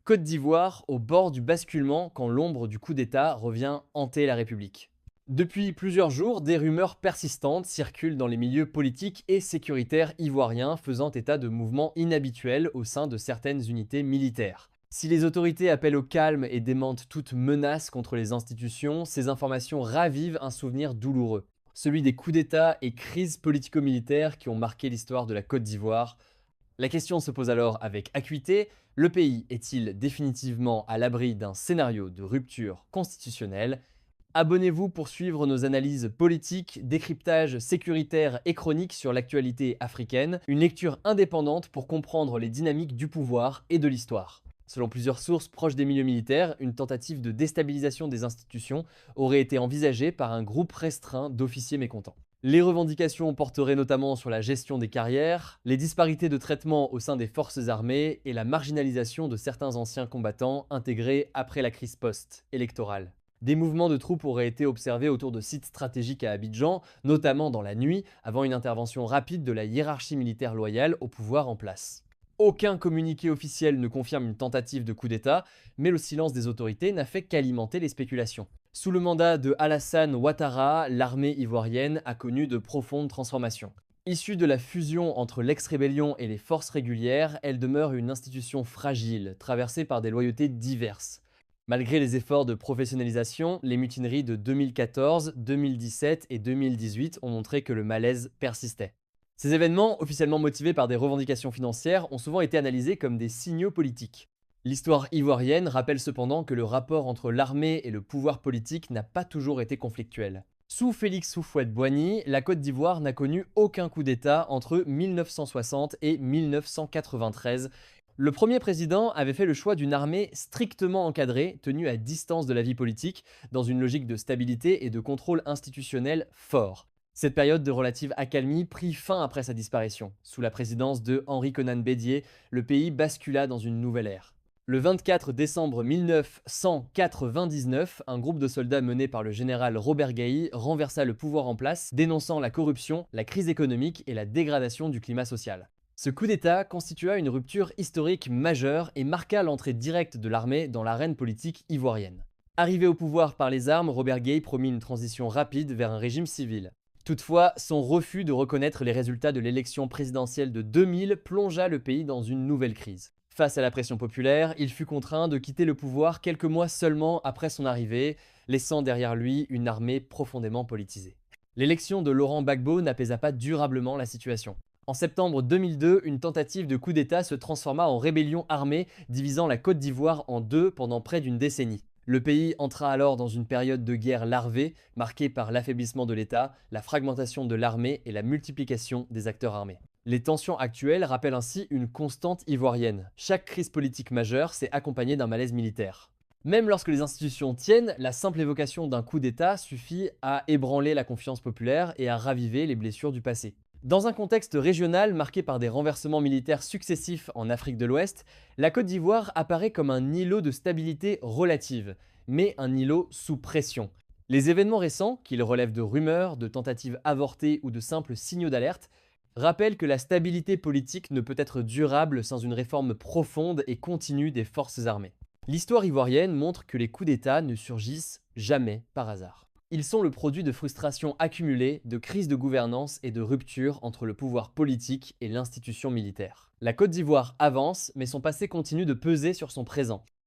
Côte d'Ivoire au bord du basculement quand l'ombre du coup d'État revient hanter la République. Depuis plusieurs jours, des rumeurs persistantes circulent dans les milieux politiques et sécuritaires ivoiriens faisant état de mouvements inhabituels au sein de certaines unités militaires. Si les autorités appellent au calme et démentent toute menace contre les institutions, ces informations ravivent un souvenir douloureux. Celui des coups d'État et crises politico-militaires qui ont marqué l'histoire de la Côte d'Ivoire. La question se pose alors avec acuité, le pays est-il définitivement à l'abri d'un scénario de rupture constitutionnelle? Abonnez-vous pour suivre nos analyses politiques, décryptage sécuritaire et chroniques sur l'actualité africaine, une lecture indépendante pour comprendre les dynamiques du pouvoir et de l'histoire. Selon plusieurs sources proches des milieux militaires, une tentative de déstabilisation des institutions aurait été envisagée par un groupe restreint d'officiers mécontents. Les revendications porteraient notamment sur la gestion des carrières, les disparités de traitement au sein des forces armées et la marginalisation de certains anciens combattants intégrés après la crise post-électorale. Des mouvements de troupes auraient été observés autour de sites stratégiques à Abidjan, notamment dans la nuit, avant une intervention rapide de la hiérarchie militaire loyale au pouvoir en place. Aucun communiqué officiel ne confirme une tentative de coup d'État, mais le silence des autorités n'a fait qu'alimenter les spéculations. Sous le mandat de Alassane Ouattara, l'armée ivoirienne a connu de profondes transformations. Issue de la fusion entre l'ex-rébellion et les forces régulières, elle demeure une institution fragile, traversée par des loyautés diverses. Malgré les efforts de professionnalisation, les mutineries de 2014, 2017 et 2018 ont montré que le malaise persistait. Ces événements, officiellement motivés par des revendications financières, ont souvent été analysés comme des signaux politiques. L'histoire ivoirienne rappelle cependant que le rapport entre l'armée et le pouvoir politique n'a pas toujours été conflictuel. Sous Félix Houphouët-Boigny, la Côte d'Ivoire n'a connu aucun coup d'État entre 1960 et 1993. Le premier président avait fait le choix d'une armée strictement encadrée, tenue à distance de la vie politique, dans une logique de stabilité et de contrôle institutionnel fort. Cette période de relative accalmie prit fin après sa disparition. Sous la présidence de Henri Konan Bédié, le pays bascula dans une nouvelle ère. Le 24 décembre 1999, un groupe de soldats mené par le général Robert Gailly renversa le pouvoir en place, dénonçant la corruption, la crise économique et la dégradation du climat social. Ce coup d'État constitua une rupture historique majeure et marqua l'entrée directe de l'armée dans l'arène politique ivoirienne. Arrivé au pouvoir par les armes, Robert Gailly promit une transition rapide vers un régime civil. Toutefois, son refus de reconnaître les résultats de l'élection présidentielle de 2000 plongea le pays dans une nouvelle crise. Face à la pression populaire, il fut contraint de quitter le pouvoir quelques mois seulement après son arrivée, laissant derrière lui une armée profondément politisée. L'élection de Laurent Gbagbo n'apaisa pas durablement la situation. En septembre 2002, une tentative de coup d'État se transforma en rébellion armée, divisant la Côte d'Ivoire en deux pendant près d'une décennie. Le pays entra alors dans une période de guerre larvée, marquée par l'affaiblissement de l'État, la fragmentation de l'armée et la multiplication des acteurs armés. Les tensions actuelles rappellent ainsi une constante ivoirienne. Chaque crise politique majeure s'est accompagnée d'un malaise militaire. Même lorsque les institutions tiennent, la simple évocation d'un coup d'État suffit à ébranler la confiance populaire et à raviver les blessures du passé. Dans un contexte régional marqué par des renversements militaires successifs en Afrique de l'Ouest, la Côte d'Ivoire apparaît comme un îlot de stabilité relative, mais un îlot sous pression. Les événements récents, qu'ils relèvent de rumeurs, de tentatives avortées ou de simples signaux d'alerte, rappellent que la stabilité politique ne peut être durable sans une réforme profonde et continue des forces armées. L'histoire ivoirienne montre que les coups d'État ne surgissent jamais par hasard. Ils sont le produit de frustrations accumulées, de crises de gouvernance et de ruptures entre le pouvoir politique et l'institution militaire. La Côte d'Ivoire avance, mais son passé continue de peser sur son présent.